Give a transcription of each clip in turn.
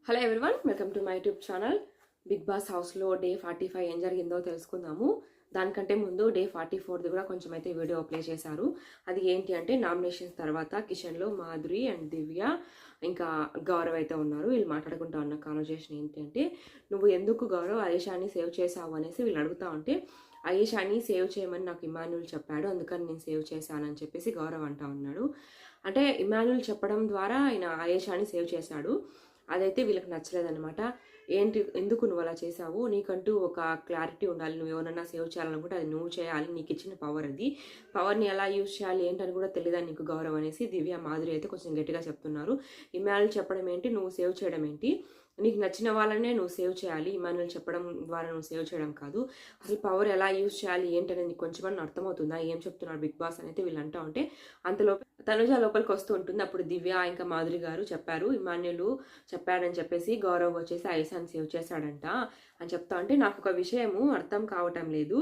Hello everyone, welcome to my YouTube channel. Bigg Boss హౌస్లో day 45 ఏం జరిగిందో తెలుసుకుందాము. దానికంటే ముందు డే 44ది కూడా కొంచెం అయితే వీడియో ప్లే చేశారు. అది ఏంటి అంటే నామినేషన్స్ తర్వాత కిచెన్లో మాధురి అండ్ దివ్య ఇంకా గౌరవ్ అయితే ఉన్నారు. వీళ్ళు మాట్లాడుకుంటా ఉన్న కాన్వర్జేషన్ ఏంటి అంటే, నువ్వు ఎందుకు గౌరవ్ ఆయేషాని సేవ్ చేసావు అనేసి వీళ్ళు అడుగుతా ఉంటే, ఆయేషాని సేవ్ చేయమని నాకు ఇమాన్యుల్ చెప్పాడు, అందుకని నేను సేవ్ చేశానని చెప్పేసి గౌరవ్ అంటా ఉన్నాడు. అంటే ఇమాన్యుల్ చెప్పడం ద్వారా ఆయన ఆయేషాని సేవ్ చేశాడు. అదైతే వీళ్ళకి నచ్చలేదన్నమాట. ఏంటి, ఎందుకు నువ్వు అలా చేసావు, నీకంటూ ఒక క్లారిటీ ఉండాలి, నువ్వు ఎవరన్నా సేవ్ చేయాలనుకుంటే అది నువ్వు చేయాలి, నీకు ఇచ్చిన పవర్ అది, పవర్ని ఎలా యూజ్ చేయాలి ఏంటని కూడా తెలియదా నీకు గౌరవం అనేసి దివ్య మాధురి అయితే కొంచెం గట్టిగా చెప్తున్నారు. ఇమాన్యుల్ చెప్పడం ఏంటి, నువ్వు సేవ్ చేయడం ఏంటి, నీకు నచ్చిన వాళ్ళనే నువ్వు సేవ్ చేయాలి, ఇమాన్యుల్ చెప్పడం ద్వారా నువ్వు సేవ్ చేయడం కాదు, అసలు పవర్ ఎలా యూజ్ చేయాలి ఏంటనేది నీకు కొంచెం అర్థమవుతుందా, ఏం చెప్తున్నారు బిగ్ బాస్ అనేది వీళ్ళు అంటా ఉంటే, అంతలో తనుజ లోపలికి వస్తూ ఉంటుంది. అప్పుడు దివ్య ఇంకా మాధురి గారు చెప్పారు, ఇమాన్యుల్ చెప్పాడని చెప్పేసి గౌరవ్ వచ్చేసి ఐసాన్ సేవ్ చేశాడంట అని చెప్తా ఉంటే, నాకు ఒక విషయము అర్థం కావటం లేదు.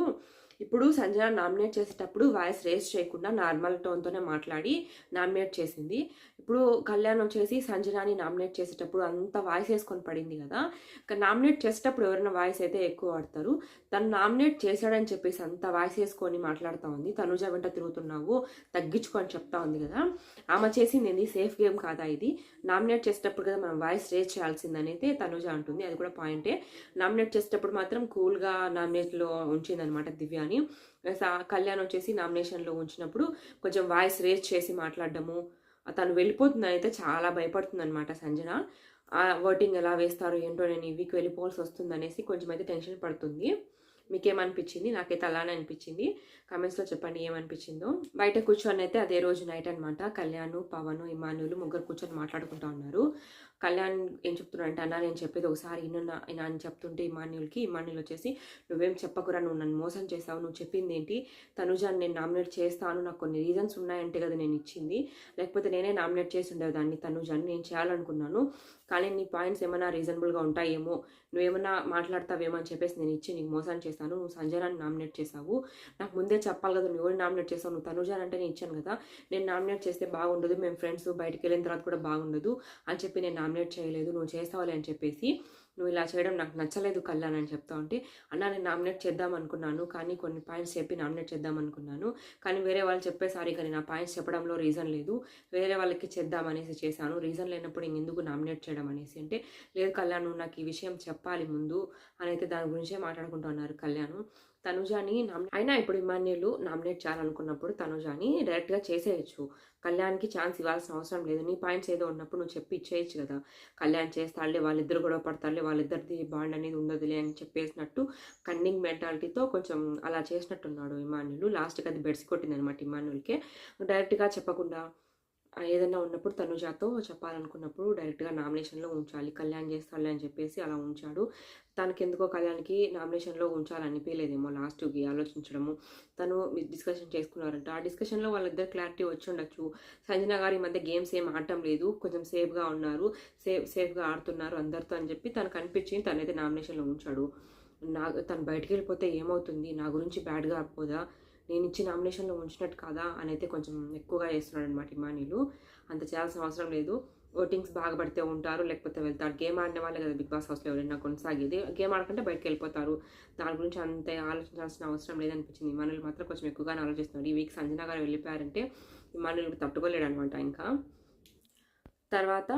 ఇప్పుడు సంజన నామినేట్ చేసేటప్పుడు వాయిస్ రేస్ చేయకుండా నార్మల్ టోన్తోనే మాట్లాడి నామినేట్ చేసింది. ఇప్పుడు కళ్యాణ్ వచ్చేసి సంజనాని నామినేట్ చేసేటప్పుడు అంత వాయిస్ వేసుకొని పడింది కదా. నామినేట్ చేసేటప్పుడు ఎవరైనా వాయిస్ అయితే ఎక్కువ వాడతారు. తను నామినేట్ చేశాడని చెప్పేసి అంత వాయిస్ వేసుకొని మాట్లాడుతూ ఉంది. తనుజ వెంట తిరుగుతున్నావు, తగ్గించుకొని చెప్తా ఉంది కదా. ఆమె చేసింది ఏంది, సేఫ్ గేమ్ కాదా ఇది, నామినేట్ చేసేటప్పుడు కదా మనం వాయిస్ రేస్ చేయాల్సిందనైతే తనుజ అంటుంది. అది కూడా పాయింటే. నామినేట్ చేసేటప్పుడు మాత్రం కూల్గా నామినేట్లో ఉంచిందనమాట దివ్య అని. కళ్యాణ్ వచ్చేసి నామినేషన్లో ఉంచినప్పుడు కొంచెం వాయిస్ రేస్ చేసి మాట్లాడడము, తను వెళ్ళిపోతుంది అయితే చాలా భయపడుతుంది అనమాట సంజన. ఓటింగ్ ఎలా వేస్తారు ఏంటో, నేను ఈ వీక్ వెళ్ళిపోవాల్సి వస్తుంది అనేసి కొంచెం అయితే టెన్షన్ పడుతుంది. మీకేమనిపించింది? నాకైతే అలానే అనిపించింది. కామెంట్స్లో చెప్పండి ఏమనిపించిందో. బయట కూర్చొని అయితే అదే రోజు నైట్ అనమాట, కళ్యాణ్, పవన్, ఇమాన్యుల్ ముగ్గురు కూర్చొని మాట్లాడుకుంటా ఉన్నారు. కళ్యాణ్ ఏం చెప్తున్నాడంటే, అన్న నేను చెప్పేది ఒకసారి ఇన్నా అని చెప్తుంటే ఇమాన్యుల్ వచ్చేసి, నువ్వేం చెప్పకురా, నువ్వు నన్ను మోసం చేసావు, నువ్వు చెప్పింది ఏంటి, తనుజాని నేను నామినేట్ చేస్తాను, నాకు కొన్ని రీజన్స్ ఉన్నాయంటే కదా నేను ఇచ్చింది, లేకపోతే నేనే నామినేట్ చేసి ఉండేదాన్ని తనుజాని, నేను చేయాలనుకున్నాను, కానీ నీ పాయింట్స్ ఏమైనా రీజనబుల్గా ఉంటాయేమో, నువ్వేమన్నా మాట్లాడతావేమో అని చెప్పేసి నేను ఇచ్చి నీకు మోసం చేస్తాను, నువ్వు సంజనాన్ని నామినేట్ చేసావు, నాకు ముందే చెప్పాలి కదా, నువ్వు ఎవరు నామినేట్ చేసావు, నువ్వు తనుజాన్ అంటే నేను ఇచ్చాను కదా, నేను నామినేట్ చేస్తే బాగుండదు, మేము ఫ్రెండ్స్ బయటికి వెళ్ళిన తర్వాత కూడా బాగుండదు అని చెప్పి నేను నామినేట్ చేయలేదు, నువ్వు చేస్తావాలి అని చెప్పేసి, నువ్వు ఇలా చేయడం నాకు నచ్చలేదు కళ్యాణ్ అని చెప్తా ఉంటే, అన్న నేను నామినేట్ చేద్దాం అనుకున్నాను, కానీ కొన్ని పాయింట్స్ చెప్పి నామినేట్ చేద్దాం అనుకున్నాను, కానీ వేరే వాళ్ళు చెప్పేసరికి కానీ నా పాయింట్స్ చెప్పడంలో రీజన్ లేదు, వేరే వాళ్ళకి చేద్దాం అనేసి చేశాను, రీజన్ లేనప్పుడు ఇంకెందుకు నామినేట్ చేయడం అనేసి అంటే, లేదు కళ్యాణ్ నువ్వు నాకు ఈ విషయం చెప్పాలి ముందు అని అయితే దాని గురించే మాట్లాడుకుంటున్నారు కళ్యాణ్. తనుజాని అయినా ఇప్పుడు ఇమాన్యుల్ నామినేట్ చేయాలనుకున్నప్పుడు తనుజాని డైరెక్ట్గా చేసేయచ్చు, కళ్యాణ్కి ఛాన్స్ ఇవ్వాల్సిన అవసరం లేదు, నీ పాయింట్స్ ఏదో ఉన్నప్పుడు నువ్వు చెప్పి ఇచ్చేయచ్చు కదా, కళ్యాణ్ చేస్తాడులే, వాళ్ళిద్దరు గొడవ పడతారులే, వాళ్ళిద్దరిది బాండ్ అనేది ఉండదులే అని చెప్పేసినట్టు కన్నింగ్ మెంటాలిటీతో కొంచెం అలా చేసినట్టున్నాడు ఇమాన్యుల్. లాస్ట్కి అది బెడ్స్ కొట్టింది అనమాట ఇమాన్యుల్కే. డైరెక్ట్గా చెప్పకుండా ఏదైనా ఉన్నప్పుడు తనుజాతో చెప్పాలనుకున్నప్పుడు డైరెక్ట్గా నామినేషన్లో ఉంచాలి, కళ్యాణ్ చేస్తాడులే అని చెప్పేసి అలా ఉంచాడు. తనకి ఎందుకో కళ్యాణ్కి నామినేషన్లో ఉంచాలనిపించలేదేమో లాస్ట్కి ఆలోచించడము. తను డిస్కషన్ చేసుకున్నారంట, ఆ డిస్కషన్లో వాళ్ళిద్దరు క్లారిటీ వచ్చి ఉండొచ్చు. సంజన గారు ఈ మధ్య గేమ్స్ ఏం ఆడటం లేదు, కొంచెం సేఫ్గా ఉన్నారు, సేఫ్గా ఆడుతున్నారు అందరితో అని చెప్పి తనకు అనిపించింది, తనైతే నామినేషన్లో ఉంచాడు. తను బయటికి వెళ్ళిపోతే ఏమవుతుంది, నా గురించి బ్యాడ్గా పోదా, నేను ఇచ్చి నామినేషన్లో ఉంచినట్టు కాదా అని అయితే కొంచెం ఎక్కువగా చేస్తున్నాడు అనమాట ఇమాన్యుల్. అంత చేయాల్సిన అవసరం లేదు, ఓటింగ్స్ బాగా పడితే ఉంటారు, లేకపోతే వెళ్తారు, గేమ్ ఆడిన వాళ్ళే కదా బిగ్ బాస్ హౌస్లో ఎవరైనా కొనసాగేది, గేమ్ ఆడకుంటే బయటకు వెళ్ళిపోతారు, దాని గురించి అంత ఆలోచించాల్సిన అవసరం లేదనిపించింది. ఇమాన్యుల్ మాత్రం కొంచెం ఎక్కువగానే ఆలోచిస్తున్నాడు. ఈ వీక్ సంజన గారు వెళ్ళిపోయారంటే ఇమాన్యుల్ తట్టుకోలేడు అనమాట. ఇంకా తర్వాత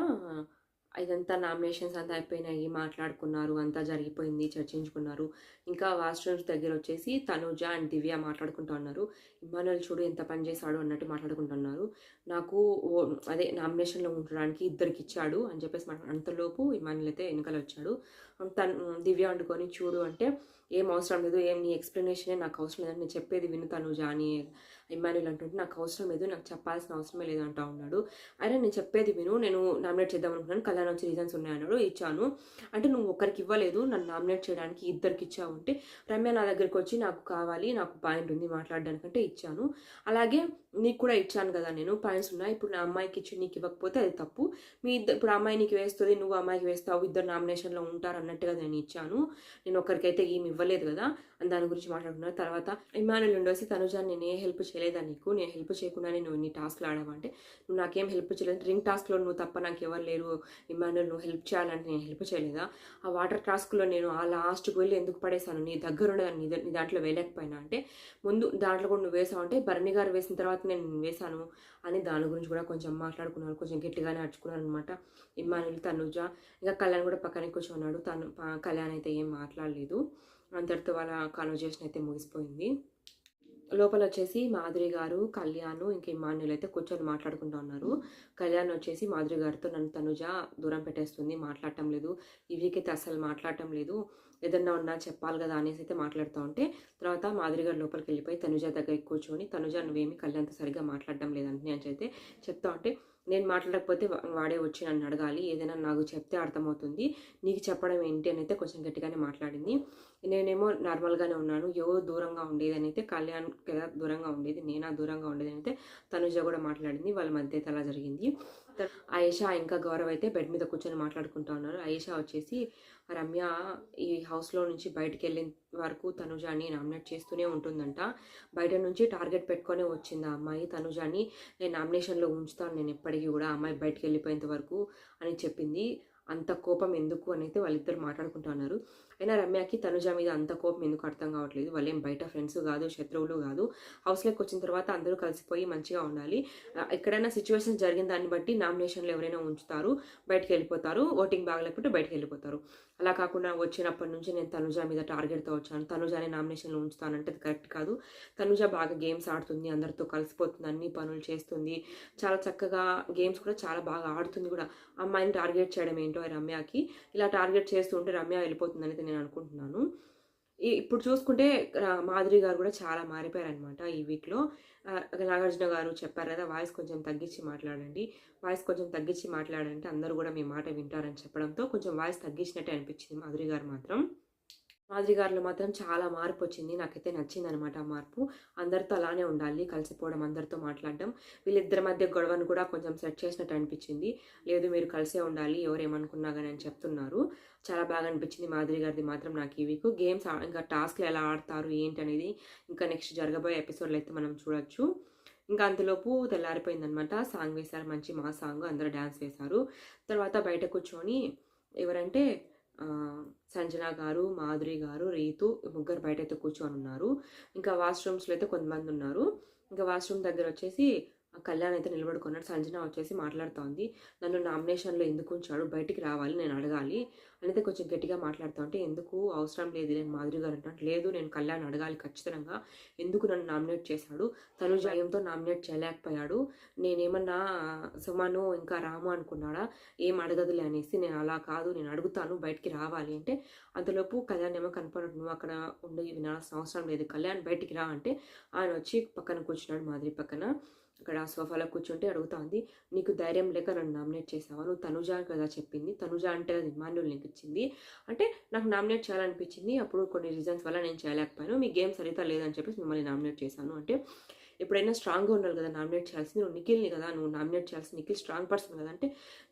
ఇదంతా నామినేషన్స్ అంతా అయిపోయినాయి, మాట్లాడుకున్నారు, అంతా జరిగిపోయింది, చర్చించుకున్నారు. ఇంకా వాష్రూమ్స్ దగ్గర వచ్చేసి తనుజ అండ్ దివ్య మాట్లాడుకుంటూ ఉన్నారు. ఇమాన్యుల్ చూడు ఎంత పని చేశాడు అన్నట్టు మాట్లాడుకుంటున్నారు. నాకు అదే నామినేషన్లో ఉండడానికి ఇద్దరికి ఇచ్చాడు అని చెప్పేసి అంతలోపు ఇమాన్యుల్ అయితే వెనకాల వచ్చాడు. దివ్య వండుకొని చూడు అంటే, ఏం అవసరం లేదు, ఏం నీ ఎక్స్ప్లెనేషనే నాకు అవసరం లేదని, నేను చెప్పేది విను తనుజ అని ఇమాన్యుల్ అంటుంటే, నాకు అవసరం లేదు, నాకు చెప్పాల్సిన అవసరమే లేదు అంటా ఉన్నాడు. అయినా నేను చెప్పేది విను, నేను నామినేట్ చేద్దాం అనుకున్నాను, కళ్యాణ్ వచ్చి రీజన్స్ ఉన్నాయన్నాడు, ఇచ్చాను అంటే నువ్వు ఒక్కరికి ఇవ్వలేదు, నన్ను నామినేట్ చేయడానికి ఇద్దరికి ఇచ్చావు అంటే, రమ్య నా దగ్గరికి వచ్చి నాకు కావాలి, నాకు పాయింట్ ఉంది మాట్లాడడానికంటే ఇచ్చాను, అలాగే నీకు కూడా ఇచ్చాను కదా, నేను పాయింట్స్ ఉన్నాయి, ఇప్పుడు నా అమ్మాయికి ఇచ్చి నీకు ఇవ్వకపోతే అది తప్పు, ఇప్పుడు అమ్మాయి నీకు వేస్తుంది, నువ్వు అమ్మాయికి వేస్తావు, ఇద్దరు నామినేషన్లో ఉంటారు అన్నట్టుగా నేను ఇచ్చాను, నేను ఒక్కరికైతే ఏమి ఇవ్వలేదు కదా అని దాని గురించి మాట్లాడుకున్నారు. తర్వాత ఇమాన్యుల్ ఉండేసి తనుజాని నేను ఏ హెల్ప్ చేయలేదా నీకు? నేను హెల్ప్ చేయకుండానే నువ్వు ఇన్ని టాస్క్లు ఆడావంటే నువ్వు నాకేం హెల్ప్ చేయలేదు. రింగ్ టాస్క్లో నువ్వు తప్ప నాకు ఎవరు లేరు ఇమాన్యుల్, నువ్వు హెల్ప్ చేయాలంటే నేను హెల్ప్ చేయలేదా? ఆ వాటర్ టాస్క్లో నేను ఆ లాస్ట్కి వెళ్ళి ఎందుకు పడేశాను? నీ దగ్గర ఉండదని నీ దాంట్లో వేయలేకపోయినా అంటే ముందు దాంట్లో కూడా నువ్వు వేసావు అంటే భరణి గారు వేసిన తర్వాత నేను వేశాను అని దాని గురించి కూడా కొంచెం మాట్లాడుకున్నారు. కొంచెం గట్టిగానే అరుచుకున్నారు అనమాట ఇమాన్యుల్, తనుజ. ఇంకా కళ్యాణ్ కూడా పక్కనే కూర్చున్నాడు. కళ్యాణ్ అయితే ఏం మాట్లాడలేదు. అంతటితో వాళ్ళ కాన్వర్జేషన్ అయితే ముగిసిపోయింది. లోపల వచ్చేసి మాధురి గారు, కళ్యాణ్, ఇంకా ఇమాన్యుల్ అయితే కూర్చొని మాట్లాడుకుంటూ ఉన్నారు. కళ్యాణ్ వచ్చేసి మాధురి గారితో నన్ను తనుజ దూరం పెట్టేస్తుంది, మాట్లాడటం లేదు, ఈ వీక్ అయితే అసలు మాట్లాడటం లేదు, ఏదన్నా ఉన్నా చెప్పాలి కదా అనేసి అయితే మాట్లాడుతూ ఉంటే తర్వాత మాధురి గారు లోపలికి వెళ్ళిపోయి తనుజ దగ్గరికి కూర్చొని తనుజ నువ్వేమి కళ్యాణ్తో సరిగ్గా మాట్లాడటం లేదంటే అని అయితే చెప్తా ఉంటే నేను మాట్లాడకపోతే వాడే వచ్చి నన్ను అడగాలి, ఏదైనా నాకు చెప్తే అర్థమవుతుంది, నీకు చెప్పడం ఏంటి అని అయితే కొంచెం గట్టిగానే మాట్లాడింది. నేనేమో నార్మల్గానే ఉన్నాను, ఎవరు దూరంగా ఉండేది అని అయితే కళ్యాణ్ కదా దూరంగా ఉండేది, నేనా దూరంగా ఉండేది అని అయితే తనుజ కూడా మాట్లాడింది. వాళ్ళ మధ్య అయితే అలా జరిగింది. ఆయేషా ఇంకా గౌరవ్ అయితే బెడ్ మీద కూర్చొని మాట్లాడుకుంటూ ఉన్నారు. ఆయేషా వచ్చేసి రమ్య ఈ హౌస్లో నుంచి బయటికి వెళ్ళిన వరకు తనుజాని నామినేట్ చేస్తూనే ఉంటుందంట, బయట నుంచి టార్గెట్ పెట్టుకొని వచ్చింది ఆ అమ్మాయి తనుజాని, నేను నామినేషన్లో ఉంచుతాను నేను ఎప్పటికీ కూడా అమ్మాయి బయటికి వెళ్ళిపోయేంత వరకు అని చెప్పింది. అంత కోపం ఎందుకు అని అయితే వాళ్ళిద్దరు మాట్లాడుకుంటున్నారు. అయినా రమ్యకి తనుజ మీద అంత కోపం ఎందుకు అర్థం కావట్లేదు. వాళ్ళేం బయట ఫ్రెండ్స్ కాదు, శత్రువులు కాదు. హౌస్లోకి వచ్చిన తర్వాత అందరూ కలిసిపోయి మంచిగా ఉండాలి. ఎక్కడైనా సిచ్యువేషన్ జరిగిన దాన్ని బట్టి నామినేషన్లు ఎవరైనా ఉంచుతారు, బయటకు వెళ్ళిపోతారు, ఓటింగ్ బాగలేకపోతే బయటకు వెళ్ళిపోతారు. అలా కాకుండా వచ్చినప్పటి నుంచి నేను తనుజ మీద టార్గెట్తో వచ్చాను, తనుజాని నామినేషన్లో ఉంచుతానంటే అది కరెక్ట్ కాదు. తనుజ బాగా గేమ్స్ ఆడుతుంది, అందరితో కలిసిపోతుంది, అన్ని పనులు చేస్తుంది, చాలా చక్కగా గేమ్స్ కూడా చాలా బాగా ఆడుతుంది కూడా. అమ్మాయిని టార్గెట్ చేయడం ఏంటో రమ్యకి, ఇలా టార్గెట్ చేస్తుంటే రమ్య వెళ్ళిపోతుందని నేను అనుకుంటున్నాను. ఇప్పుడు చూసుకుంటే మాధురి గారు కూడా చాలా మారిపోయారనమాట ఈ వీక్లో. నాగార్జున గారు చెప్పారు కదా వాయిస్ కొంచెం తగ్గించి మాట్లాడండి, వాయిస్ కొంచెం తగ్గించి మాట్లాడంటే అందరూ కూడా మీ మాట వింటారని చెప్పడంతో కొంచెం వాయిస్ తగ్గించినట్టే అనిపించింది మాధురి గారు మాత్రం. మాధురి గారిలో మాత్రం చాలా మార్పు వచ్చింది, నాకైతే నచ్చింది అనమాట ఆ మార్పు. అందరితో అలానే ఉండాలి, కలిసిపోవడం, అందరితో మాట్లాడడం. వీళ్ళిద్దరి మధ్య గొడవను కూడా కొంచెం సెట్ చేసినట్టు అనిపించింది. లేదు మీరు కలిసే ఉండాలి ఎవరేమనుకున్నా కానీ అని చెప్తున్నారు. చాలా బాగా అనిపించింది మాధురి గారిది మాత్రం నాకు ఈ వీక్. గేమ్స్ ఇంకా టాస్క్లు ఎలా ఆడతారు ఏంటి అనేది ఇంకా నెక్స్ట్ జరగబోయే ఎపిసోడ్లో అయితే మనం చూడొచ్చు. ఇంకా అంతలోపు తెల్లారిపోయిందనమాట. సాంగ్ వేశారు, మంచి మా సాంగ్, అందరూ డ్యాన్స్ వేశారు. తర్వాత బయట కూర్చొని ఎవరంటే సంజన గారు, మాధురి గారు, రీతు ముగ్గురు బయట అయితే కూర్చొని ఉన్నారు. ఇంకా వాష్రూమ్స్లో అయితే కొంతమంది ఉన్నారు. ఇంకా వాష్రూమ్ దగ్గర వచ్చేసి కళ్యాణ్ అయితే నిలబడుకున్నాడు. సంజన వచ్చేసి మాట్లాడుతోంది, నన్ను నామినేషన్లో ఎందుకు ఉంచాడు, బయటికి రావాలి, నేను అడగాలి అనేది కొంచెం గట్టిగా మాట్లాడుతూ ఉంటే ఎందుకు అవసరం లేదు నేను మాధురి గారు అంటే లేదు నేను కళ్యాణ్ అడగాలి ఖచ్చితంగా, ఎందుకు నన్ను నామినేట్ చేశాడు, తను జయంతో నామినేట్ చేయలేకపోయాడు, నేనేమన్నా సుమను ఇంకా రాము అనుకున్నాడా, ఏం అడగదులే అనేసి, నేను అలా కాదు నేను అడుగుతాను బయటికి రావాలి అంటే అంతలోపు కళ్యాణ్ ఏమో కనపడదు, నువ్వు అక్కడ ఉండి వినాల్సిన అవసరం లేదు, కళ్యాణ్ బయటికి రా అంటే ఆయన వచ్చి పక్కన కూర్చున్నాడు మాధురి పక్కన. అక్కడ సోఫాలో కూర్చుంటే అడుగుతుంది, నీకు ధైర్యం లేక నన్ను నామినేట్ చేసావా, నువ్వు తనుజ కదా చెప్పింది, తనుజ అంటే అది ఇమాన్యుల్ నీకు ఇచ్చింది అంటే నాకు నామినేట్ చేయాలనిపించింది, అప్పుడు కొన్ని రీజన్స్ వల్ల నేను చేయలేకపోయాను, మీ గేమ్ సరిగ్గా లేదని చెప్పేసి మిమ్మల్ని నామినేట్ చేశాను అంటే ఎప్పుడైనా స్ట్రాంగ్గా ఉండాలి కదా నామినేట్ చేయాల్సింది, నువ్వు నిఖిల్ని కదా నువ్వు నామినేట్ చేయాల్సింది, నిఖిల్ స్ట్రాంగ్ పర్సన్ కదా అంటే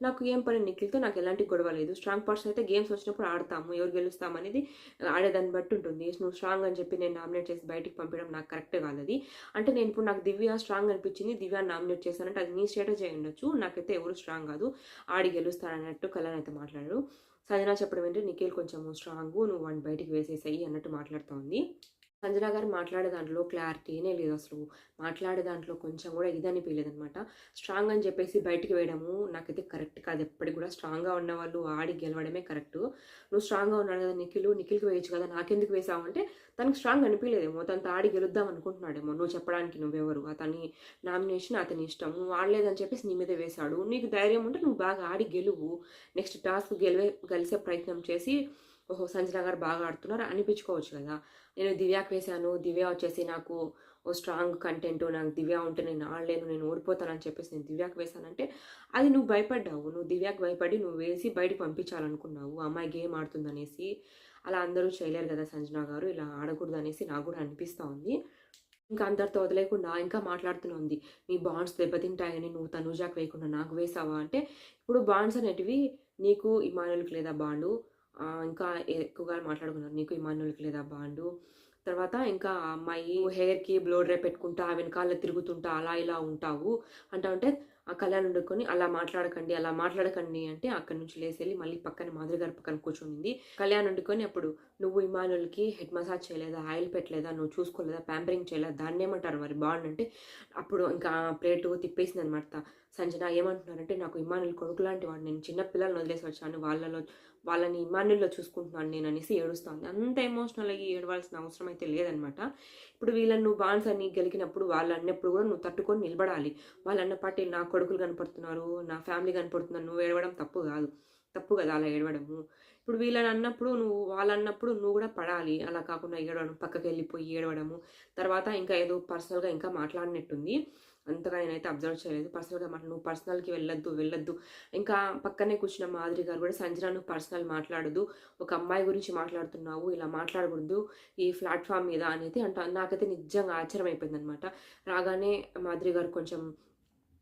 నాకు ఏం పని నిఖిల్తో, నాకు ఎలాంటి గొడవ లేదు, స్ట్రాంగ్ పర్సన్ అయితే గేమ్స్ వచ్చినప్పుడు ఆడతాము, ఎవరు గెలుస్తాం అనేది ఆడేదాన్ని బట్టి ఉంటుంది, నువ్వు స్ట్రాంగ్ అని చెప్పి నేను నామినేట్ చేసి బయటికి పంపించడం నాకు కరెక్ట్ కాదు అది అంటే, నేను ఇప్పుడు నాకు దివ్య స్ట్రాంగ్ అనిపించింది దివ్యాన్ని నామినేట్ చేశానంటే అది నీ స్టేటస్ అయి ఉండొచ్చు, నాకైతే ఎవరు స్ట్రాంగ్ కాదు, ఆడి గెలుస్తానన్నట్టు కళ్యాణ్ అయితే మాట్లాడారు. సంజన చెప్పడం ఏంటంటే నిఖిల్ కొంచెం స్ట్రాంగ్, నువ్వు వాడిని బయటికి వేసేసాయి అన్నట్టు మాట్లాడుతూ ఉంది. సంజన గారు మాట్లాడే దాంట్లో క్లారిటీనే లేదు, అసలు మాట్లాడే దాంట్లో కొంచెం కూడా ఇది అనిపించలేదనమాట. స్ట్రాంగ్ అని చెప్పేసి బయటికి వేయడము నాకైతే కరెక్ట్ కాదు, ఎప్పటికి కూడా స్ట్రాంగ్గా ఉన్న వాళ్ళు ఆడి గెలవడమే కరెక్ట్. నువ్వు స్ట్రాంగ్గా ఉన్నాడు కదా నిఖిల్కి వేయచ్చు కదా, నాకెందుకు వేసావు అంటే తనకు స్ట్రాంగ్ అనిపించలేదేమో, తనతో ఆడి గెలుద్దాం అనుకుంటున్నాడేమో, నువ్వు చెప్పడానికి నువ్వెవరు, అతని నామినేషన్ అతని ఇష్టం, నువ్వు ఆడలేదని చెప్పేసి నీ మీద వేశాడు, నీకు ధైర్యం ఉంటే నువ్వు బాగా ఆడి గెలువు, నెక్స్ట్ టాస్క్ గెలిసే ప్రయత్నం చేసి ఓహో సంజన గారు బాగా ఆడుతున్నారు అనిపించుకోవచ్చు కదా. నేను దివ్యాకి వేశాను, దివ్య వచ్చేసి నాకు ఓ స్ట్రాంగ్ కంటెంట్, నాకు దివ్య ఉంటే నేను ఆడలేను, నేను ఓడిపోతానని చెప్పేసి నేను దివ్యాకి వేశానంటే అది నువ్వు భయపడ్డావు, నువ్వు దివ్యాకి భయపడి నువ్వు వేసి బయటకు పంపించాలనుకున్నావు, అమ్మాయి గేమ్ ఆడుతుందనేసి. అలా అందరూ చేయలేరు కదా సంజన గారు, ఇలా ఆడకూడదు అనేసి నాకు కూడా అనిపిస్తూ ఉంది. ఇంకా అందరితో వదిలేకుండా ఇంకా మాట్లాడుతూనే ఉంది, నీ బాండ్స్ దెబ్బతింటాయని నువ్వు తనుజాకి వేయకుండా నాకు వేసావా అంటే, ఇప్పుడు బాండ్స్ అనేటివి నీకు ఇమానుయల్కి లేదా బాండు, ఇంకా ఎక్కువగా మాట్లాడుకున్నారు, నీకు ఇమానుయల్కి లేదా బాండు, తర్వాత ఇంకా ఆ అమ్మాయి హెయిర్‌కి బ్లో డ్రై పెట్టుకుంటా, వెనకాల తిరుగుతుంటా అలా ఇలా ఉంటావు అంటే ఆ కళ్యాణ్ వండుకొని అలా మాట్లాడకండి అంటే అక్కడి నుంచి లేసెళ్ళి మళ్ళీ పక్కన మాధురి గారి పక్కన కూర్చునింది. కళ్యాణ్ వండుకొని అప్పుడు నువ్వు ఇమానుయల్‌కి హెడ్ మసాజ్ చేయలేదా? ఆయిల్ పెట్టలేదా? నువ్వు చూసుకోలేదా? ప్యాంపరింగ్ చేయలేదా? దాన్నేమంటారు మరి బాండ్ అంటే అప్పుడు ఇంకా ప్లేటు తిప్పేసిందనమాట సంజన. ఏమంటున్నారంటే నాకు ఇమానుయల్ కొడుకు లాంటి వాడు. నేను చిన్న పిల్లల్ని వదిలేసి వచ్చాను. వాళ్ళని ఇమానుయల్‌లో చూసుకుంటున్నాను నేననేసి ఏడుస్తోంది. అంత ఎమోషనల్ అయ్యి ఏడవాల్సిన అవసరం అయితే లేదనమాట. ఇప్పుడు వీళ్ళని నువ్వు బాన్స్ అని గెలికినప్పుడు వాళ్ళన్నప్పుడు కూడా నువ్వు తట్టుకొని నిలబడాలి. వాళ్ళన్న పాటే నా కొడుకులు కనపడుతున్నారు, నా ఫ్యామిలీ కనపడుతున్నారు, నువ్వు ఏడవడం తప్పు గాదు. తప్పు గదా అలా ఏడవడము. ఇప్పుడు వీళ్ళనన్నప్పుడు వాళ్ళన్నప్పుడు నువ్వు గూడా పడాలి. అలా కాకుండా ఏడవడం, పక్కకెళ్ళిపోయి ఏడవడము. తర్వాత ఇంకా ఏదో పర్సనల్‌గా ఇంకా మాట్లాడినట్టుంది. అంతగా నేనైతే అబ్జర్వ్ చేయలేదు. పర్సనల్‌గా నువ్వు పర్సనల్‌కి వెళ్ళొద్దు. ఇంకా పక్కనే కూర్చున్న మాధురి గారు గూడా సంజన నువ్వు పర్సనల్ మాట్లాడొద్దు. ఒక అమ్మాయి గురించి మాట్లాడుతున్నావు. ఇలా మాట్లాడకూడదు ఈ ప్లాట్‌ఫామ్ మీద అనేది నాకైతే నిజంగా ఆశ్చర్యం అయిపోయిందనమాట. రాగానే మాధురి గారు కొంచెం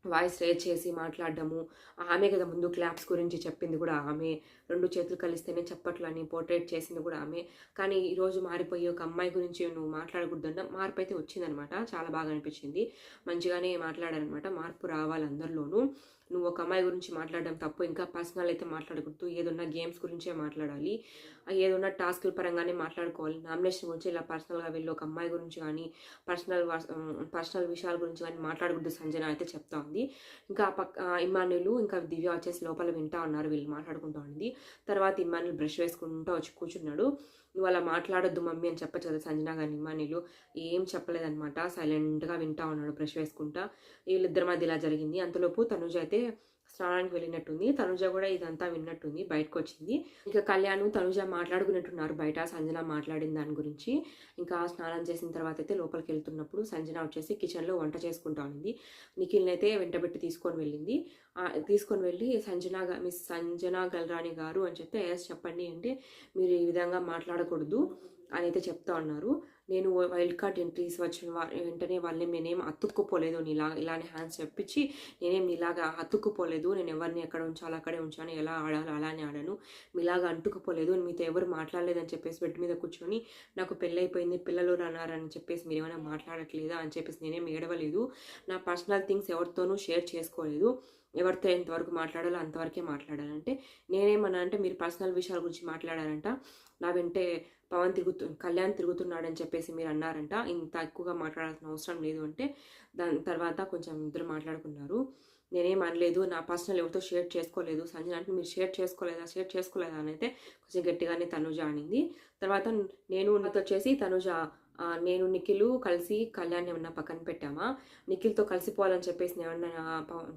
వాయిస్ రేజ్ చేసి మాట్లాడడము. ఆమె కదా ముందు క్లాప్స్ గురించి చెప్పింది కూడా ఆమె. 2 చేతులు కలిస్తేనే చప్పట్లని పోర్ట్రేట్ చేసింది కూడా ఆమె. కానీ ఈరోజు మారిపోయి ఒక అమ్మాయి గురించి నువ్వు మాట్లాడకూడదన్న మార్పయితే వచ్చిందనమాట. చాలా బాగా అనిపించింది. మంచిగానే మాట్లాడారనమాట. మార్పు రావాలి అందరిలోనూ. నువ్వు ఒక అమ్మాయి గురించి మాట్లాడడం తప్పు. ఇంకా పర్సనల్ అయితే మాట్లాడకూడదు. ఏదున్నా గేమ్స్ గురించే మాట్లాడాలి. ఏదున్నా టాస్కుల పరంగానే మాట్లాడుకోవాలి. నామినేషన్ గురించి ఇలా పర్సనల్‌గా వెళ్ళి ఒక అమ్మాయి గురించి కానీ, పర్సనల్ విషయాల గురించి కానీ మాట్లాడకూడదు సంజన అయితే చెప్తా ఉంది. ఇంకా ఇమ్మాన్యుల్ ఇంకా దివ్య వచ్చేసి లోపల వింటా ఉన్నారు. వీళ్ళు మాట్లాడుకుంటా ఉంది. తర్వాత ఇమ్మాన్యుల్ బ్రష్ వేసుకుంటూ వచ్చి కూర్చున్నాడు. నువ్వు అలా మాట్లాడొద్దు మమ్మీ అని చెప్పచ్చు కదా సంజన గాని ఇమ్మాన్యుల్. ఏం చెప్పలేదనమాట. సైలెంట్‌గా వింటా ఉన్నాడు బ్రష్ వేసుకుంటా. వీళ్ళిద్దరి మధ్య ఇలా జరిగింది. అంతలోపు తనుజ అయితే స్నానానికి వెళ్ళినట్టుంది. తనుజ కూడా ఇదంతా విన్నట్టుంది. బయటకొచ్చింది. ఇంకా కళ్యాణ్, తనుజ మాట్లాడుకున్నట్టున్నారు బయట సంజన మాట్లాడిన దాని గురించి. ఇంకా స్నానం చేసిన తర్వాత అయితే లోపలికెళ్తున్నప్పుడు సంజన వచ్చేసి కిచెన్‌లో వంట చేసుకుంటా ఉంది. నిఖిల్‌నైతే వెంటబెట్టి తీసుకొని వెళ్ళింది. తీసుకొని వెళ్ళి మిస్ సంజన గల్రాని గారు అని చెప్తే యెస్ చెప్పండి అంటే, మీరు ఈ విధంగా మాట్లాడకూడదు అని అయితే చెప్తా ఉన్నారు. నేను వైల్డ్ కార్డ్ ఎంట్రీస్ వచ్చిన వెంటనే వాళ్ళని నేనేం అతుక్కుపోలేదు ఇలానే హ్యాండ్స్ చెప్పించి నేనేం నీలాగా అతుక్కుపోలేదు. నేను ఎవరిని ఎక్కడ ఉంచాలో అక్కడే ఉంచాను. ఎలా ఆడాలో అలానే ఆడాను. మీలాగా అంటుకుపోలేదు. మీతో ఎవరు మాట్లాడలేదని చెప్పేసి బెడ్ మీద కూర్చొని నాకు పెళ్ళైపోయింది, పిల్లలు అన్నారని చెప్పేసి మీరు ఏమైనా మాట్లాడట్లేదా అని చెప్పేసి నేనేం ఏడవలేదు. నా పర్సనల్ థింగ్స్ ఎవరితోనూ షేర్ చేసుకోలేదు. ఎవరితో ఎంతవరకు మాట్లాడాలో అంతవరకే మాట్లాడాలంటే నేనేమన్నా అంటే మీరు పర్సనల్ విషయాల గురించి మాట్లాడారంట. నా వెంటే కళ్యాణ్ తిరుగుతున్నాడని చెప్పేసి మీరు అన్నారంట. ఇంత ఎక్కువగా మాట్లాడాల్సిన అవసరం లేదు అంటే దాని తర్వాత కొంచెం ఇద్దరు మాట్లాడుకున్నారు. నేనేం అనలేదు. నా పర్సనల్ ఎవరితో షేర్ చేసుకోలేదు. సంజన అంటే మీరు షేర్ చేసుకోలేదా అని అయితే కొంచెం గట్టిగానే తనుజ అనింది. తర్వాత నీతో వచ్చేసి తనుజ నేను నిఖిల్ కలిసి కళ్యాణ్‌ని ఏమన్నా పక్కన పెట్టామా? నిఖిల్‌తో కలిసిపోవాలని చెప్పేసి నేనేమన్నా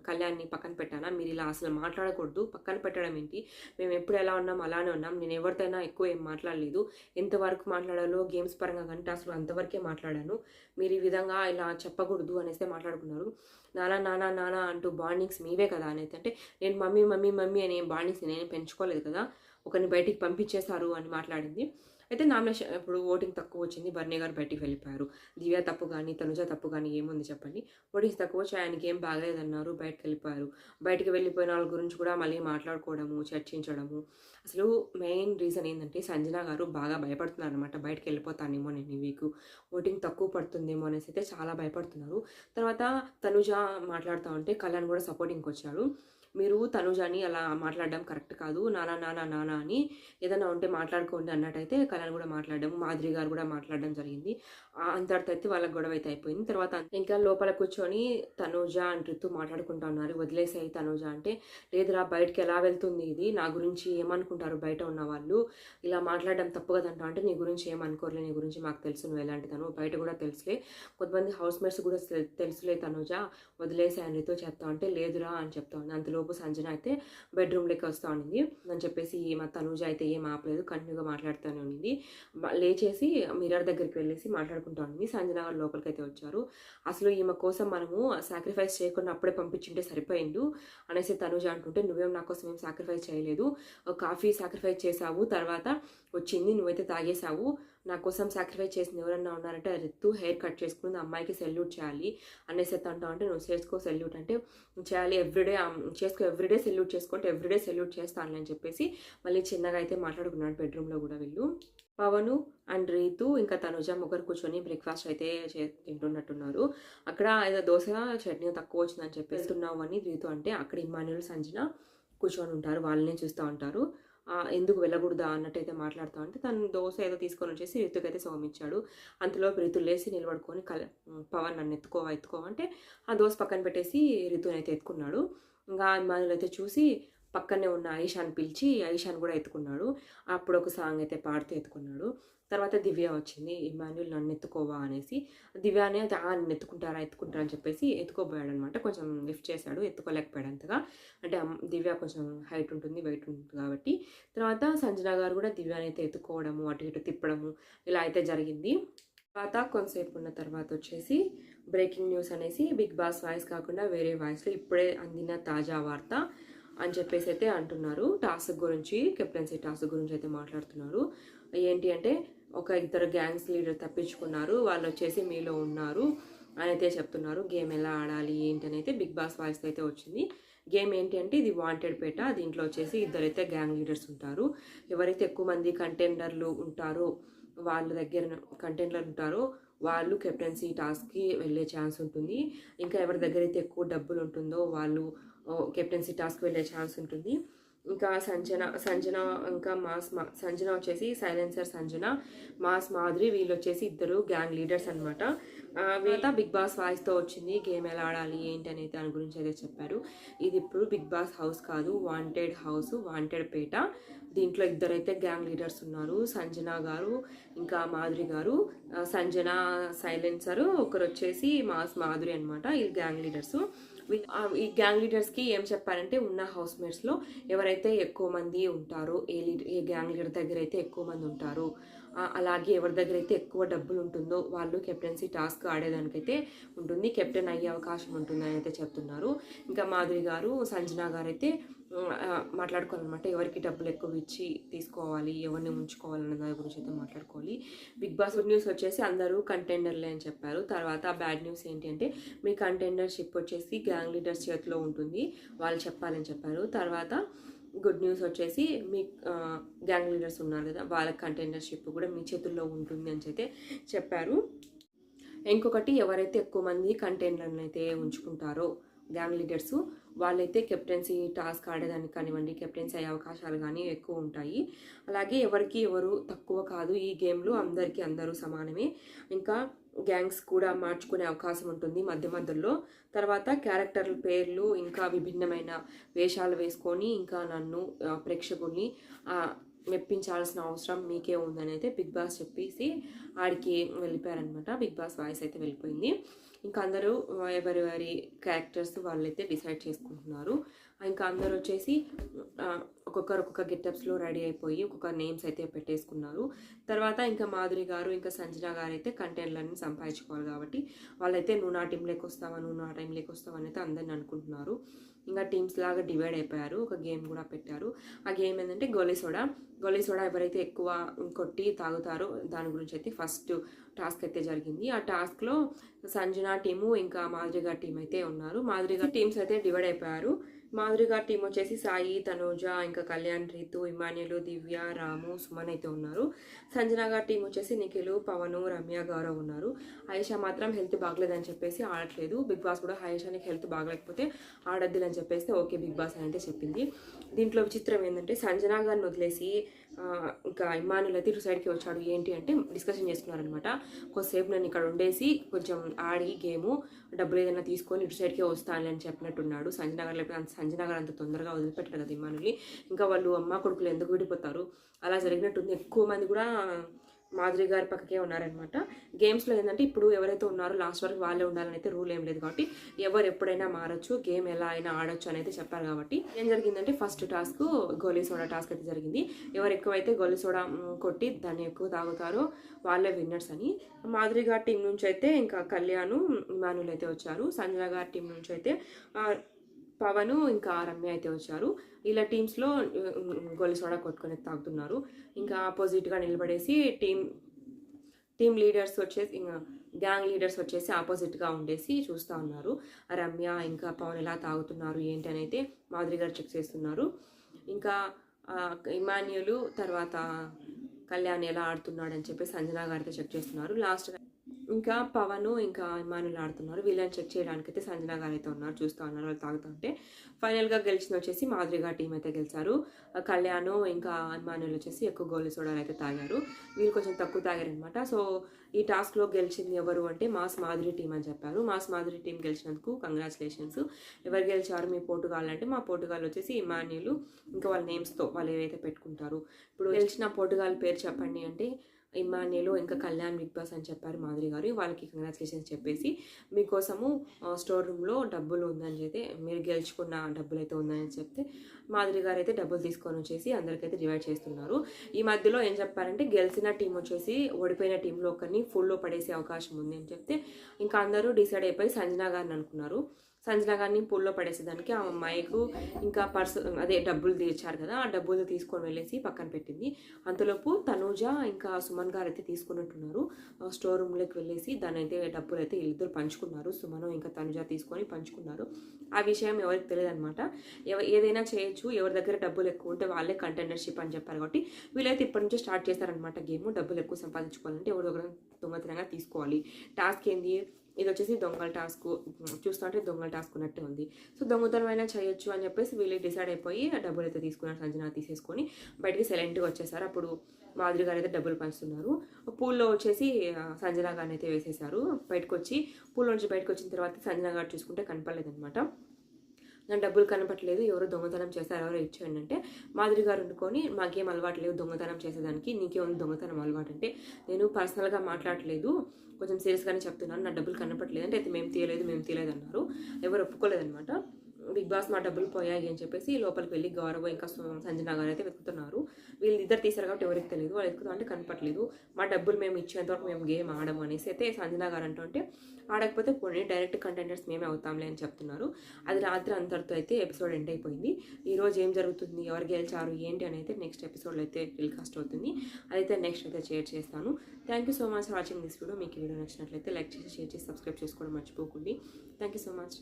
కళ్యాణ్‌ని పక్కన పెట్టానా? మీరు ఇలా అసలు మాట్లాడకూడదు. పక్కన పెట్టడం ఏంటి? మేము ఎప్పుడు ఎలా ఉన్నాం అలానే ఉన్నాం. నేను ఎవరితోనైనా ఎక్కువ ఏం మాట్లాడలేదు. ఎంతవరకు మాట్లాడాలో గేమ్స్ పరంగా కానీ టాస్క్‌లు అంతవరకే మాట్లాడాను. మీరు ఈ విధంగా ఇలా చెప్పకూడదు అనేసి మాట్లాడుకున్నారు. నాన్న అంటూ బాండింగ్స్ మీవే కదా అనేది అంటే నేను మమ్మీ అనే బాండింగ్స్ నేనేం పెంచుకోలేదు కదా. ఒకరిని బయటికి పంపించేశారు అని మాట్లాడింది. అయితే నామినేషన్ ఇప్పుడు ఓటింగ్ తక్కువ వచ్చింది. బర్నీ గారు బయటికి వెళ్ళిపోయారు. దివ్య తప్పు కానీ, తనుజ తప్పు కానీ ఏముంది చెప్పండి. ఓటింగ్స్ తక్కువ వచ్చి ఆయనకి ఏం బాగలేదన్నారు. బయటకు వెళ్ళిపోయారు. బయటికి వెళ్ళిపోయిన వాళ్ళ గురించి కూడా మళ్ళీ మాట్లాడుకోవడము, చర్చించడము. అసలు మెయిన్ రీజన్ ఏంటంటే సంజన గారు బాగా భయపడుతున్నారనమాట. బయటకు వెళ్ళిపోతానేమో నేను ఈ వీక్ ఓటింగ్ తక్కువ పడుతుందేమో అనేసి అయితే చాలా భయపడుతున్నారు. తర్వాత తనుజ మాట్లాడుతూ ఉంటే కళ్యాణ్ కూడా సపోర్టింగ్కి వచ్చాడు. మీరు తనుజని అలా మాట్లాడడం కరెక్ట్ కాదు. నాన్న అని ఏదైనా ఉంటే మాట్లాడుకోండి అన్నట్టయితే కళ్యాణ్ కూడా మాట్లాడడం, మాధురి గారు కూడా మాట్లాడడం జరిగింది. అంతటితో అయితే వాళ్ళకి గొడవ అయితే అయిపోయింది. తర్వాత ఇంకా లోపల కూర్చొని తనుజ అండ్ రితు మాట్లాడుకుంటా ఉన్నారు. వదిలేసాయి తనుజ అంటే, లేదురా బయటకి ఎలా వెళ్తుంది ఇది, నా గురించి ఏమనుకుంటారు బయట ఉన్న వాళ్ళు, ఇలా మాట్లాడడం తప్పు కదంట అంటే నీ గురించి ఏమనుకోరులే, నీ గురించి మాకు తెలుసు నువ్వు ఎలాంటి తను, బయట కూడా తెలుసులే, కొంతమంది హౌస్ మేట్స్ కూడా తెలుసులే తనుజ, వదిలేసాయి అని రితు చెప్తా అంటే లేదురా అని చెప్తా ఉంది. అంతలోపు సంజన అయితే బెడ్రూమ్లోకి వస్తూ ఉండింది అని చెప్పేసి మా తనుజ అయితే ఏం ఆపలేదు, కంటిన్యూగా మాట్లాడుతూనే ఉండింది. లేచేసి మిర్రర్ దగ్గరికి వెళ్ళేసి మాట్లాడుకుంటూ ఉండింది. సంజన గారు లోపలికి అయితే వచ్చారు. అసలు ఈమె కోసం మనము సాక్రిఫైస్ చేయకుండా అప్పుడే పంపించుంటే సరిపోయిండు అనేసి తనుజ అంటుంటే, నువ్వేం నా కోసం ఏం సాక్రిఫైస్ చేయలేదు, కాఫీ సాక్రిఫైస్ చేసావు, తర్వాత వచ్చింది నువ్వైతే తాగేసావు, నా కోసం సాక్రిఫైస్ చేసింది ఎవరన్నా ఉన్నారంటే రితు హెయిర్ కట్ చేసుకుని అమ్మాయికి సెల్యూట్ చేయాలి అనేసి అంటావు అంటే నువ్వు చేసుకో సెల్యూట్ అంటే చేయాలి, ఎవ్రీడే సెల్యూట్ చేసుకుంటే ఎవ్రీడే సెల్యూట్ చేస్తాను అని చెప్పేసి మళ్ళీ చిన్నగా అయితే మాట్లాడుకున్నాడు బెడ్రూమ్లో కూడా వీళ్ళు. పవను అండ్ రీతు ఇంకా తనుజ ముగ్గురు కూర్చొని బ్రేక్ఫాస్ట్ అయితే తింటున్నట్టున్నారు. అక్కడ ఏదో దోశ చట్నీ తక్కువ వచ్చిందని చెప్పేస్తున్నావు అని రీతు అంటే అక్కడ ఇమ్మాన్యుల్ సంజన కూర్చొని ఉంటారు. వాళ్ళని చూస్తూ ఉంటారు. ఎందుకు వెళ్ళకూడదా అన్నట్టయితే మాట్లాడుతూ ఉంటే తను దోశ ఏదో తీసుకొని వచ్చేసి రీతుకైతే సోమిచ్చాడు. అంతలో రీతు లేసి నిలబడుకొని పవన్ నన్ను ఎత్తుకో అంటే ఆ దోశ పక్కన పెట్టేసి రీతుని అయితే ఎత్తుకున్నాడు. ఇంకా ఇమ్మాన్యుల్ అయితే చూసి పక్కనే ఉన్న ఐషాని పిలిచి ఐషాని కూడా ఎత్తుకున్నాడు. అప్పుడు ఒక సాంగ్ అయితే పాడుతూ ఎత్తుకున్నాడు. తర్వాత దివ్య వచ్చింది. ఇమ్మాన్యుల్ నన్ను ఎత్తుకోవా అనేసి దివ్యానే నన్ను ఎత్తుకుంటారా అని చెప్పేసి ఎత్తుకోబోయాడు అనమాట. కొంచెం లిఫ్ట్ చేశాడు, ఎత్తుకోలేకపోయాడు అంతగా. అంటే దివ్య కొంచెం హైట్ ఉంటుంది, వెయిట్ ఉంటుంది కాబట్టి. తర్వాత సంజన గారు కూడా దివ్యాని అయితే ఎత్తుకోవడము, అటు ఇటు తిప్పడము ఇలా అయితే జరిగింది. తర్వాత కొంతసేపు ఉన్న తర్వాత వచ్చేసి బ్రేకింగ్ న్యూస్ అనేసి బిగ్ బాస్ వాయిస్ కాకుండా వేరే వాయిస్లో ఇప్పుడే అందిన తాజా వార్త అని చెప్పేసి అయితే అంటున్నారు. టాస్క్ గురించి, కెప్టెన్సీ టాస్క్ గురించి అయితే మాట్లాడుతున్నారు. ఏంటి అంటే ఒక ఇద్దరు గ్యాంగ్స్ లీడర్ తప్పించుకున్నారు, వాళ్ళు వచ్చేసి మీలో ఉన్నారు అని అయితే చెప్తున్నారు. గేమ్ ఎలా ఆడాలి ఏంటి అని అయితే బిగ్ బాస్ వాయిస్ అయితే వచ్చింది. గేమ్ ఏంటి అంటే ఇది వాంటెడ్ పేట. దీంట్లో వచ్చేసి ఇద్దరైతే గ్యాంగ్ లీడర్స్ ఉంటారు. ఎవరైతే ఎక్కువ మంది కంటెండర్లు ఉంటారో వాళ్ళ దగ్గర కంటెండర్లు ఉంటారో వాళ్ళు కెప్టెన్సీ టాస్క్కి వెళ్ళే ఛాన్స్ ఉంటుంది. ఇంకా ఎవరి దగ్గర అయితే ఎక్కువ డబ్బులు ఉంటుందో వాళ్ళు కెప్టెన్సీ టాస్క్ వెళ్ళే ఛాన్స్ ఉంటుంది. ఇంకా సంజన ఇంకా సంజన వచ్చేసి సైలెన్సర్ సంజన, మాస్ మాధురి వీళ్ళు వచ్చేసి ఇద్దరు గ్యాంగ్ లీడర్స్ అనమాట. వీళ్ళ బిగ్ బాస్ వాయిస్తో వచ్చింది. గేమ్ ఎలా ఆడాలి ఏంటి అనేది దాని గురించి అయితే చెప్పారు. ఇది ఇప్పుడు బిగ్ బాస్ హౌస్ కాదు, వాంటెడ్ హౌస్, వాంటెడ్ పేట. దీంట్లో ఇద్దరైతే గ్యాంగ్ లీడర్స్ ఉన్నారు, సంజన గారు ఇంకా మాధురి గారు. సంజన సైలెన్సర్, ఒకరు వచ్చేసి మాధురి అనమాట. ఈ గ్యాంగ్ లీడర్స్. ఈ గ్యాంగ్ లీడర్స్కి ఏం చెప్పారంటే ఉన్న హౌస్ మేట్స్లో ఎవరైతే ఎక్కువ మంది ఉంటారో, ఏ గ్యాంగ్ లీడర్ దగ్గర అయితే ఎక్కువ మంది ఉంటారో, అలాగే ఎవరి దగ్గర అయితే ఎక్కువ డబ్బులు ఉంటుందో వాళ్ళు కెప్టెన్సీ టాస్క్ ఆడేదానికైతే ఉంటుంది, కెప్టెన్ అయ్యే అవకాశం ఉంటుందని అయితే చెప్తున్నారు. ఇంకా మాధురి గారు సంజన గారు అయితే మాట్లాడుకోవాలన్నమాట. ఎవరికి డబ్బులు ఎక్కువ ఇచ్చి తీసుకోవాలి, ఎవరిని ఉంచుకోవాలన్న దాని గురించి అయితే మాట్లాడుకోవాలి. బిగ్ బాస్ గుడ్ న్యూస్ వచ్చేసి అందరూ కంటెండర్లే అని చెప్పారు. తర్వాత బ్యాడ్ న్యూస్ ఏంటి అంటే మీ కంటెండర్షిప్ వచ్చేసి గ్యాంగ్ లీడర్స్ చేతిలో ఉంటుంది, వాళ్ళు చెప్పాలని చెప్పారు. తర్వాత గుడ్ న్యూస్ వచ్చేసి మీ గ్యాంగ్ లీడర్స్ ఉన్నారు కదా, వాళ్ళ కంటెండర్షిప్ కూడా మీ చేతుల్లో ఉంటుంది అని అయితే చెప్పారు. ఇంకొకటి ఎవరైతే ఎక్కువ మంది కంటెండర్ని అయితే ఉంచుకుంటారో గ్యాంగ్ లీడర్స్ వాళ్ళైతే కెప్టెన్సీ టాస్క్ ఆడేదానికి కానివ్వండి, కెప్టెన్సీ అయ్యే అవకాశాలు కానీ ఎక్కువ ఉంటాయి. అలాగే ఎవరికి ఎవరు తక్కువ కాదు, ఈ గేమ్లో అందరికీ అందరూ సమానమే. ఇంకా గ్యాంగ్స్ కూడా మార్చుకునే అవకాశం ఉంటుంది మధ్య మధ్యలో. తర్వాత క్యారెక్టర్ల పేర్లు ఇంకా విభిన్నమైన వేషాలు వేసుకొని ఇంకా నన్ను ప్రేక్షకుల్ని మెప్పించాల్సిన అవసరం మీకే ఉందని అయితే బిగ్ బాస్ చెప్పేసి ఆడికి వెళ్ళిపోయారనమాట. బిగ్ బాస్ వాయిస్ అయితే వెళ్ళిపోయింది. ఇంకా అందరూ ఎవరి క్యారెక్టర్స్ వాళ్ళైతే డిసైడ్ చేసుకుంటున్నారు. ఇంకా అందరూ వచ్చేసి ఒక్కొక్క గెటప్స్లో రెడీ అయిపోయి ఒక్కొక్క నేమ్స్ అయితే పెట్టేసుకున్నారు. తర్వాత ఇంకా మాధురి గారు ఇంకా సంజన గారు అయితే కంటెంట్లన్నీ సంపాదించుకోవాలి కాబట్టి వాళ్ళైతే నువ్వు నా టీంలోకి వస్తావా, నువ్వు నా టైంలోకి వస్తావా అని అయితే అందరిని అనుకుంటున్నారు. ఇంకా టీమ్స్ లాగా డివైడ్ అయిపోయారు. ఒక గేమ్ కూడా పెట్టారు. ఆ గేమ్ ఏంటంటే గోలీ సోడా ఎవరైతే ఎక్కువ కొట్టి తాగుతారో దాని గురించి అయితే ఫస్ట్ టాస్క్ అయితే జరిగింది. ఆ టాస్క్లో సంజన టీము ఇంకా మాధురి గారి టీం అయితే ఉన్నారు. మాధురి గారి టీమ్స్ అయితే డివైడ్ అయిపోయారు. మాధురి గారి టీం వచ్చేసి సాయి, తనూజ, ఇంకా కళ్యాణ్, రీతు, ఇమాన్యుల్, దివ్య, రాము, సుమన్ అయితే ఉన్నారు. సంజన గారి టీం వచ్చేసి నిఖిల్, పవను, రమ్య, గౌరవ్ ఉన్నారు. ఆయేషా మాత్రం హెల్త్ బాగలేదని చెప్పేసి ఆడట్లేదు. బిగ్ బాస్ కూడా ఆయేషానికి హెల్త్ బాగలేకపోతే ఆడద్దులని చెప్పేసి ఓకే బిగ్ బాస్ అని అయితే చెప్పింది. దీంట్లో విచిత్రం ఏంటంటే సంజన గారిని వదిలేసి ఇంకా ఇమాన్యుల్ అయితే ఇటు సైడ్కి వచ్చాడు. ఏంటి అంటే డిస్కషన్ చేసుకున్నారనమాట. కొద్దిసేపు నేను ఇక్కడ ఉండేసి కొంచెం ఆడి గేము డబ్బులు ఏదైనా తీసుకొని ఇటు సైడ్కే వస్తాను అని చెప్పినట్టున్నాడు. సంజన గారు అంత తొందరగా వదిలిపెట్టారు కదా ఇమాన్యుల్ని. ఇంకా వాళ్ళు అమ్మ కొడుకులు ఎందుకు విడిపోతారు, అలా జరిగినట్టుంది. ఎక్కువ మంది కూడా మాధురి గారి పక్కకే ఉన్నారనమాట. గేమ్స్లో ఏంటంటే ఇప్పుడు ఎవరైతే ఉన్నారో లాస్ట్ వరకు వాళ్ళే ఉండాలని అయితే రూల్ ఏం లేదు కాబట్టి ఎవరు ఎప్పుడైనా మారచ్చు, గేమ్ ఎలా అయినా ఆడొచ్చు అని అయితే చెప్పారు. కాబట్టి ఏం జరిగిందంటే ఫస్ట్ టాస్క్ గోలీ సోడా టాస్క్ అయితే జరిగింది. ఎవరు ఎక్కువైతే గోలీ సోడా కొట్టి దాన్ని ఎక్కువ తాగుతారో వాళ్ళే విన్నర్స్ అని. మాధురి గారి టీం నుంచి అయితే ఇంకా కళ్యాణ్, ఇమాన్యుల్ అయితే వచ్చారు. సంజన గారి టీం నుంచి అయితే పవను ఇంకా రమ్య అయితే వచ్చారు. ఇలా టీమ్స్లో గోలీ సోడా కొట్టుకొని తాగుతున్నారు. ఇంకా ఆపోజిట్గా నిలబడేసి టీమ్ లీడర్స్ వచ్చేసి గ్యాంగ్ లీడర్స్ వచ్చేసి ఆపోజిట్గా ఉండేసి చూస్తూ ఉన్నారు. రమ్య ఇంకా పవన్ ఎలా తాగుతున్నారు ఏంటి అని అయితే మాధురి గారు చెక్ చేస్తున్నారు. ఇంకా ఇమాన్యుల్ తర్వాత కళ్యాణ్ ఎలా ఆడుతున్నాడు అని చెప్పి సంజన గారితో చెక్ చేస్తున్నారు. లాస్ట్ ఇంకా పవన్ ఇంకా ఇమానుల్ ఆడుతున్నారు. వీళ్ళని చెక్ చేయడానికి అయితే సంజన గారు అయితే ఉన్నారు, చూస్తూ ఉన్నారు వాళ్ళు తాగుతుంటే. ఫైనల్గా గెలిచింది వచ్చేసి మాధురిగా టీం అయితే గెలిచారు. కళ్యాణ్ ఇంకా ఇమానుల్ వచ్చేసి ఎక్కువ గోలీ సోడాలు అయితే తాగారు, వీళ్ళు కొంచెం తక్కువ తాగారనమాట. సో ఈ టాస్క్లో గెలిచింది ఎవరు అంటే మాస్ మాధురి టీం అని చెప్పారు. మాస్ మాధురి టీం గెలిచినందుకు కంగ్రాచులేషన్స్. ఎవరు గెలిచారు మీ పోర్టుగాల్ అంటే మా పోర్టుగాల్ వచ్చేసి ఇమాన్యుల్, ఇంకా వాళ్ళ నేమ్స్తో వాళ్ళు ఏవైతే పెట్టుకుంటారు. ఇప్పుడు గెలిచిన పోర్టుగాల్ పేరు చెప్పండి అంటే ఇమాన్యుల్ ఇంకా కళ్యాణ్ బిగ్ బాస్ అని చెప్పారు మాధురి గారు. వాళ్ళకి కంగ్రాచులేషన్స్ చెప్పేసి మీకోసము స్టోర్ రూమ్లో డబ్బులు ఉందని చెప్తే, మీరు గెలుచుకున్న డబ్బులు అయితే ఉందని చెప్తే మాధురి గారు అయితే డబ్బులు తీసుకొని వచ్చేసి అందరికైతే డివైడ్ చేస్తున్నారు. ఈ మధ్యలో ఏం చెప్పారంటే గెలిచిన టీం వచ్చేసి ఓడిపోయిన టీంలో ఒకరిని ఫుల్లో పడేసే అవకాశం ఉంది అని చెప్తే ఇంకా అందరూ డిసైడ్ అయిపోయి సంజన గారిని అనుకున్నారు. సంజన గారిని పూల్లో పడేసేదానికి ఆ అమ్మాయికు ఇంకా అదే డబ్బులు తీర్చారు కదా, ఆ డబ్బులు తీసుకొని వెళ్ళేసి పక్కన పెట్టింది. అంతలోపు తనూజ ఇంకా సుమన్ గారు అయితే తీసుకున్నట్టున్నారు. స్టోర్ రూమ్లోకి వెళ్ళేసి దాని అయితే డబ్బులు అయితే వీళ్ళిద్దరు పంచుకున్నారు. సుమను ఇంకా తనూజ తీసుకొని పంచుకున్నారు. ఆ విషయం ఎవరికి తెలియదు అనమాట. ఏదైనా చేయొచ్చు, ఎవరి దగ్గర డబ్బులు ఎక్కువ ఉంటే వాళ్ళే కంటెండర్షిప్ అని చెప్పారు. కాబట్టి వీళ్ళైతే ఇప్పటి నుంచి స్టార్ట్ చేస్తారనమాట గేమ్. డబ్బులు ఎక్కువ సంపాదించుకోవాలంటే ఎవరి దగ్గర దొంగతనంగా తీసుకోవాలి. టాస్క్ ఏంది, ఇది వచ్చేసి దొంగల టాస్క్. చూస్తుంటే దొంగల టాస్క్ ఉన్నట్టే ఉంది. సో దొంగతనం అయినా చేయొచ్చు అని చెప్పేసి వీళ్ళు డిసైడ్ అయిపోయి డబ్బులు అయితే తీసుకున్నారు. సంజన తీసేసుకొని బయటికి సైలెంట్గా వచ్చేసారు. అప్పుడు మాధురి గారు అయితే డబ్బులు పంచుతున్నారు. పూల్లో వచ్చేసి సంజన గారిని అయితే వేసేసారు. బయటకు వచ్చి పూల్లో నుంచి బయటకు వచ్చిన తర్వాత సంజన గారు చూసుకుంటే కనపడలేదనమాట. నాకు డబ్బులు కనపట్లేదు, ఎవరో దొంగతనం చేస్తారు, ఎవరో ఇచ్చేయండి అంటే మాధురి గారు అనుకొని మాకేం అలవాటు లేదు దొంగతనం చేసేదానికి, నీకేముంది దొంగతనం అలవాటు అంటే, నేను పర్సనల్గా మాట్లాడలేదు, కొంచెం సీరియస్గానే చెప్తున్నాను, నా డబ్బులు కనపట్లేదు అంటే అయితే మేము తీయలేదు అన్నారు. ఎవరు ఒప్పుకోలేదనమాట. బిగ్ బాస్ మా డబ్బులు పోయాయి అని చెప్పేసి లోపలికి వెళ్ళి గౌరవ్ ఇంకా సంజన గారు అయితే వెతుకుతున్నారు. వీళ్ళు ఇద్దరు తీసారు కాబట్టి ఎవరికి తెలియదు. వాళ్ళు వెతుకుతా అంటే కనపట్లేదు. మా డబ్బులు మేము ఇచ్చేంతవరకు మేము గేమ్ ఆడము అనేసి అయితే సంజన గారు అంటుంటే, ఆడకపోతే పోనీ డైరెక్ట్ కంటెండర్స్ మేమే అవుతాంలే అని చెప్తున్నారు. అది రాత్రి అంతటితో అయితే ఎపిసోడ్ ఎండ్ అయిపోయింది. ఈరోజు ఏం జరుగుతుంది, ఎవరు గెలిచారు ఏంటి అని అయితే నెక్స్ట్ ఎపిసోడ్లో అయితే టెలికాస్ట్ అవుతుంది. అదైతే నెక్స్ట్ అయితే షేర్ చేస్తాను. Thank you so much for watching this video. మీకు ఈ వీడియో నచ్చినట్లయితే లైక్ చేసి, షేర్ చేసి, సబ్స్క్రైబ్ చేసుకోవడం మర్చిపోకండి. Thank you so much.